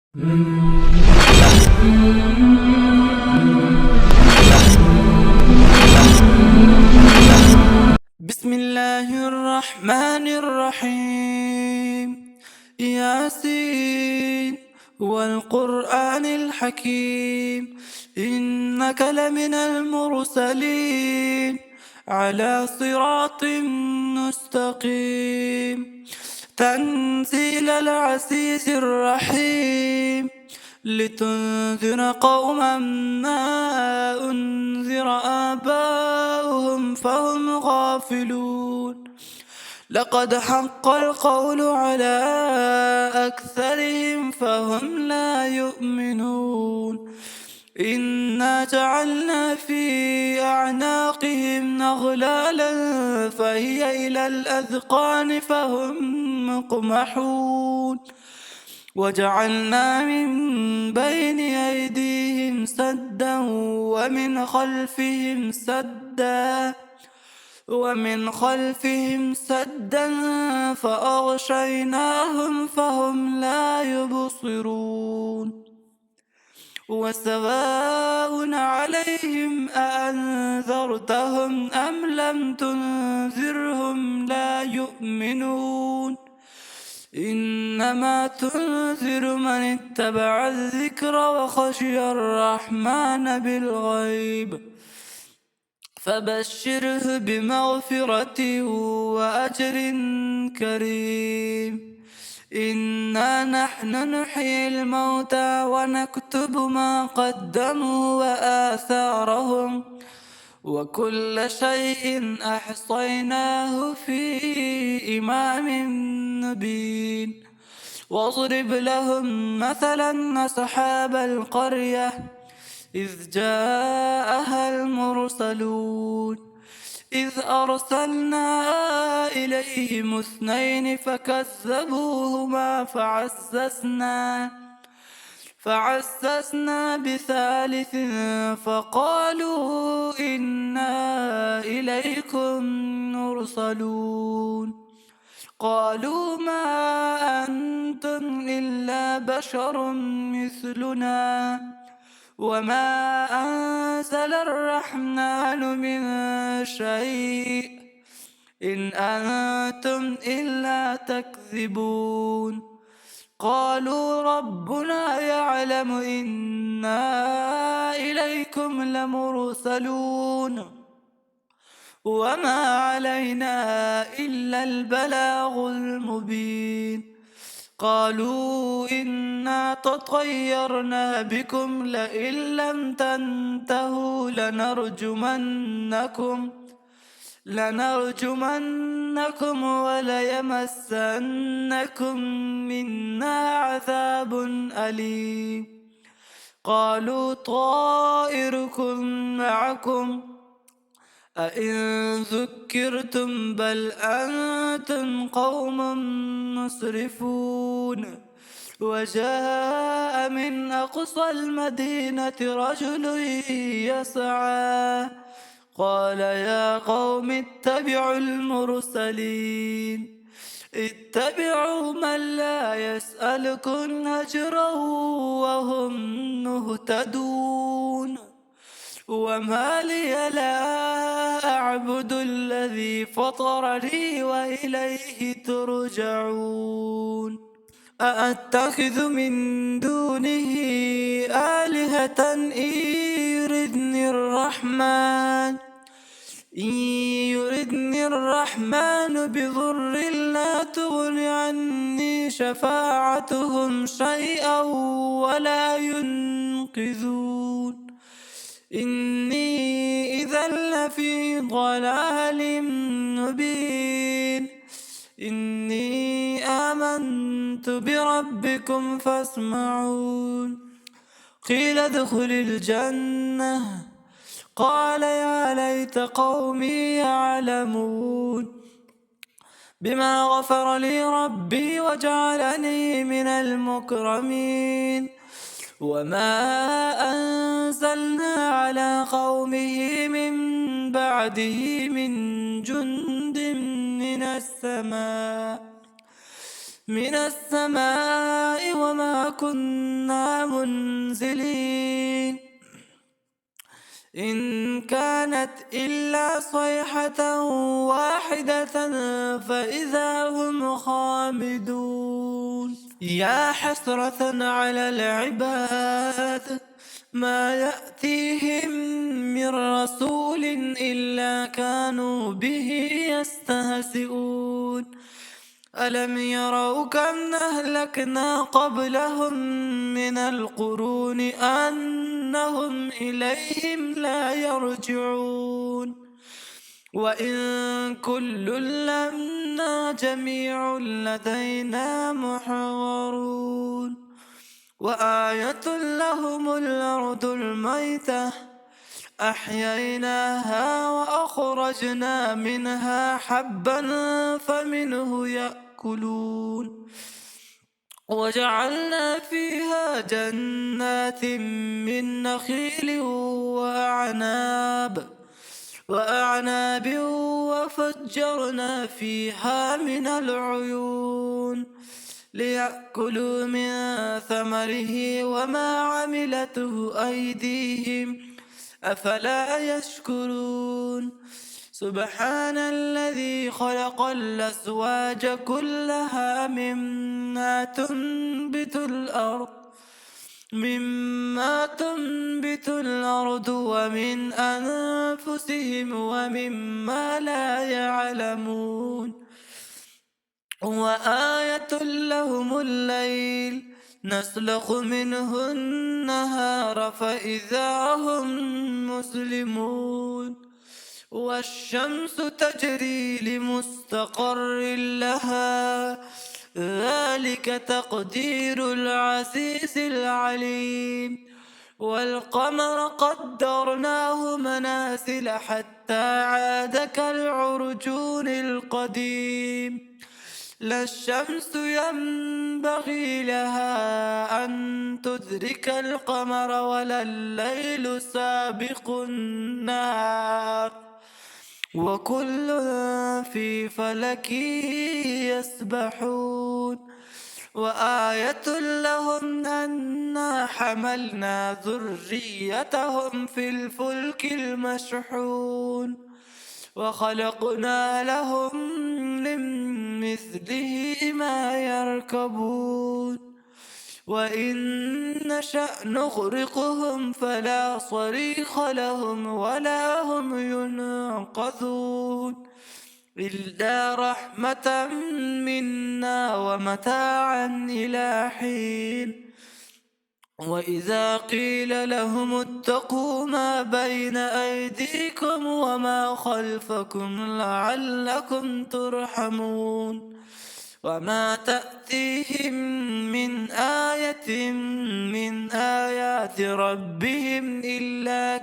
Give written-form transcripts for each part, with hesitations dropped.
بسم الله الرحمن الرحيم. ياسين والقرآن الحكيم، إنك لمن المرسلين على صراط مستقيم. تنزيل العزيز الرحيم، لتنذر قوما ما أنذر آباؤهم فهم غافلون. لقد حق القول على أكثرهم فهم لا يؤمنون. إنا جعلنا في أعناقهم نغلالا فهي إلى الأذقان فهم مقمحون. وجعلنا من بين أيديهم سدا ومن خلفهم سدا فأغشيناهم فهم لا يبصرون. وسواء عليهم أأنذرتهم أم لم تنذرهم لا يؤمنون. إنما تنذر من اتبع الذكر وخشي الرحمن بالغيب، فبشره بمغفرة وأجر كريم. إنا نحن نحيي الموتى ونكتب ما قدموا وآثارهم، وكل شيء أحصيناه في إمام مبين. واضرب لهم مثلا أصحاب القرية إذ جاءها المرسلون، إذ أرسلنا إليهم اثنين فكذبوهما فعززنا بثالث فقالوا إنا إليكم مرسلون. قالوا ما أنتم إلا بشر مثلنا وما أنزل الرحمن من شيء إن أنتم إلا تكذبون. قالوا ربنا يعلم إنا إليكم لمرسلون وما علينا إلا البلاغ المبين. قالوا إنا تطيرنا بكم لئن لم تنتهوا لنرجمنكم وليمسنكم منا عذاب أليم. قالوا طائركم معكم أئن ذكرتم بل أنتم قوم مسرفون. وجاء من أقصى المدينة رجل يسعى قال يا قوم اتبعوا المرسلين، اتبعوا من لا يسألكم أجرا وهم مهتدون. وما لي لا أعبد الذي فطرني وإليه ترجعون. أأتخذ من دونه آلهة إن يردني الرحمن بضر لا تغن عني شفاعتهم شيئا ولا ينقذون. إني إذا لفي ضلال مبين. إني آمنت بربكم فاسمعون. قيل ادخل الجنة قال يا ليت قومي يعلمون بما غفر لي ربي وجعلني من المكرمين. وما أنزلنا على قومه من بعده من جند من السماء من السماء وما كنا منزلين إن كانت إلا صيحة واحدة فإذا هم خامدون يا حسرة على العباد ما يأتيهم من رسول إلا كانوا به يستهزئون ألم يروا كم أهلكنا قبلهم من القرون أنهم إليهم لا يرجعون وإن كل لما جميع لدينا محضرون وآية لهم الأرض الميتة أحييناها وأخرجنا منها حبا فمنه يأكلون وجعلنا فيها جنات من نخيل وأعناب وفجرنا فيها من العيون ليأكلوا من ثمره وما عملته أيديهم أفلا يشكرون سبحان الذي خلق الأزواج كلها مما تنبت الأرض ومن أنفسهم ومما لا يعلمون وآية لهم الليل نسلخ منه النهار فإذا هم مسلمون والشمس تجري لمستقر لها ذلك تقدير العزيز العليم والقمر قدرناه منازل حتى عاد كالعرجون القديم لا الشمس ينبغي لها أن تدرك القمر ولا الليل سابق النهار وكل في فلك يسبحون وآية لهم أنا حملنا ذريتهم في الفلك المشحون وخلقنا لهم من مثله ما يركبون وإن نشأ نغرقهم فلا صريخ لهم ولا هم ينقذون إلا رحمة منا ومتاعا إلى حين وإذا قيل لهم اتقوا ما بين أيديكم وما خلفكم لعلكم ترحمون وما تأتيهم من آية من آيات ربهم إلا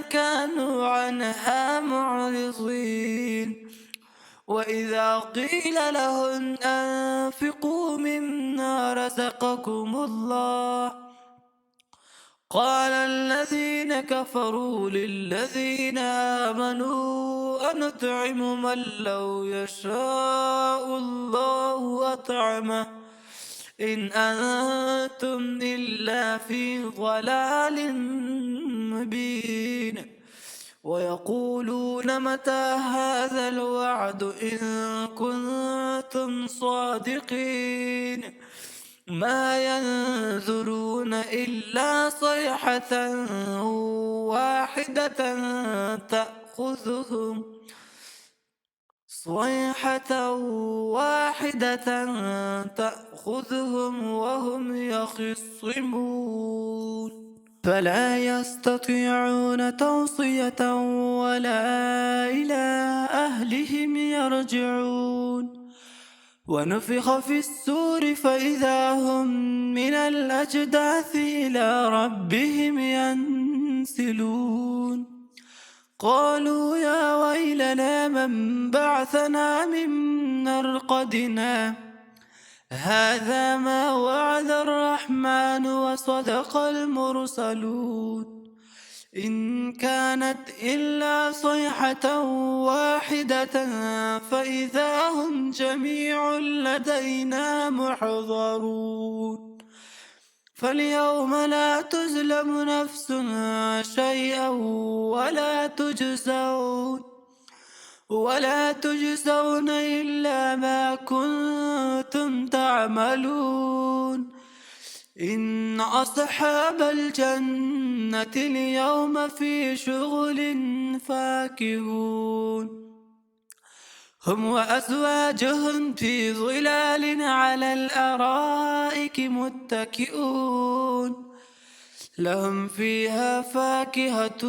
كانوا عنها معرضين وإذا قيل لهم أنفقوا مما رزقكم الله قال الذين كفروا للذين آمنوا أنطعم من لو يشاء الله أطعمه إن أنتم إلا في ضلال مبين ويقولون متى هذا الوعد إن كنتم صادقين ما ينظرون إلا صيحة واحدة تأخذهم وهم يخصمون فلا يستطيعون توصية ولا إلى أهلهم يرجعون ونفخ في السور فإذا هم من الأجداث إلى ربهم ينسلون قالوا يا ويلنا من بعثنا من مرقدنا هذا ما وعد الرحمن وصدق المرسلون إن كانت إلا صيحة واحدة فإذا هم جميع لدينا محضرون فاليوم لا تظلم نفس شيئا ولا تجزون إلا ما كنتم تعملون إن أصحاب الجنة اليوم في شغل فاكهون هم وأزواجهم في ظلال على الأرائك متكئون لهم فيها فاكهة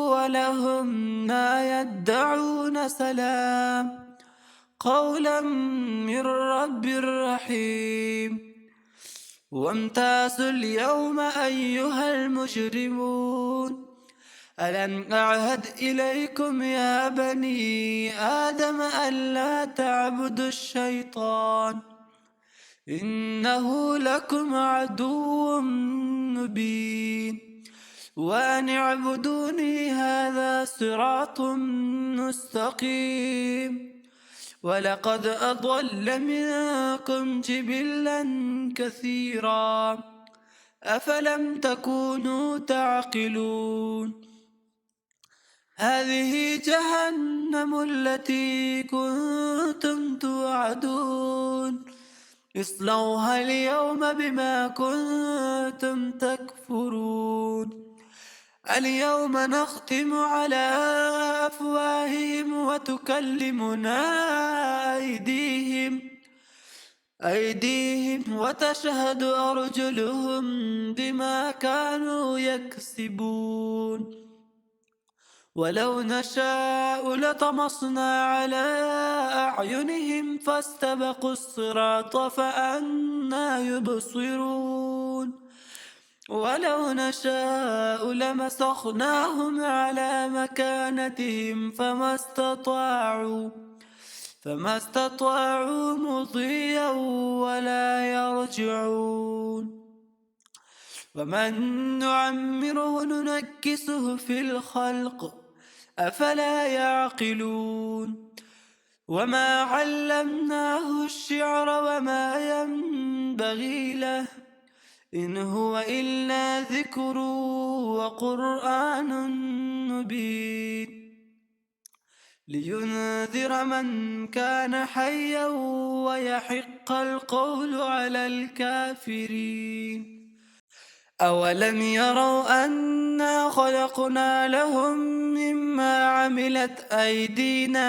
ولهم ما يدعون سلام قولا من رب رحيم وامتازوا اليوم أيها المجرمون ألم أعهد إليكم يا بني آدم ألا تعبدوا الشيطان إنه لكم عدو مبين وأن اعبدوني هذا صراط مستقيم ولقد أضل منكم جبلا كثيرا أفلم تكونوا تعقلون هذه جهنم التي كنتم توعدون اصلوها اليوم بما كنتم تكفرون اليوم نختم على أفواههم وتكلمنا أيديهم وتشهد أرجلهم بما كانوا يكسبون ولو نشاء لطمسنا على أعينهم فاستبقوا الصراط فأنى يبصرون ولو نشاء لمسخناهم على مكانتهم فما استطاعوا مضيا ولا يرجعون ومن نعمره ننكسه في الخلق أفلا يعقلون وما علمناه الشعر وما ينبغي له إن هو إلا ذكر وقرآن مبين لينذر من كان حيا ويحق القول على الكافرين أولم يروا أنا خلقنا لهم مما عملت أيدينا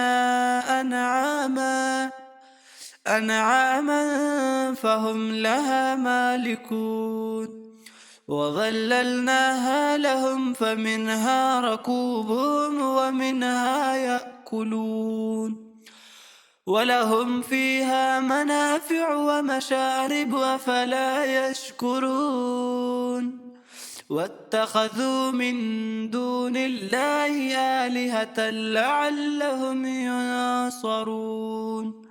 أنعاما فهم لها مالكون وظللناها لهم فمنها ركوبهم ومنها يأكلون ولهم فيها منافع ومشارب أفلا يشكرون واتخذوا من دون الله آلهة لعلهم ينصرون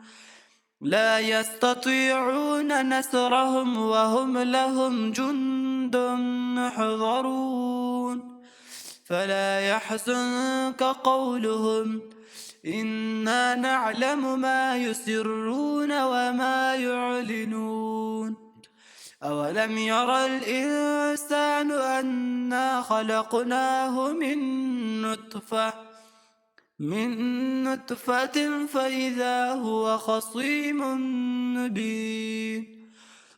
لا يستطيعون نصرهم وهم لهم جند محضرون فلا يحزنك قولهم إنا نعلم ما يسرون وما يعلنون أولم ير الإنسان أنا خلقناه من نطفة فإذا هو خصيم مبين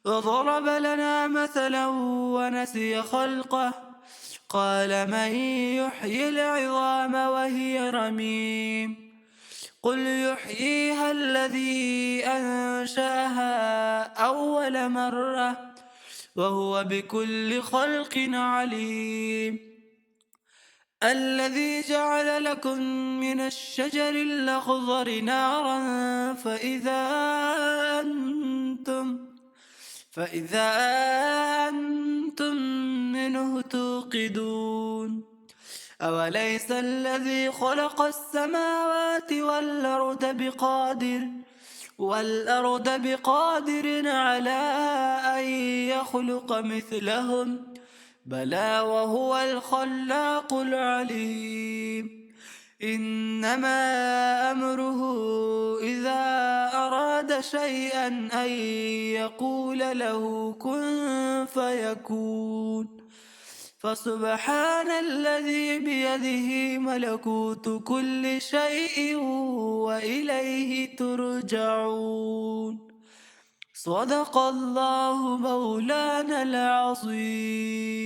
وضرب لنا مثلا ونسي خلقه قال من يحيي العظام وهي رميم قل يحييها الذي أنشأها أول مرة وهو بكل خلق عليم الذي جعل لكم من الشجر الأخضر نارا فإذا أنتم منه توقدون أوليس الذي خلق السماوات والأرض بقادر على أن يخلق مثلهم بلى وهو الخلاق العليم. إنما أمره إذا أراد شيئا أن يقول له كن فيكون. فسبحان الذي بيده ملكوت كل شيء وإليه ترجعون. صدق الله مولانا العظيم.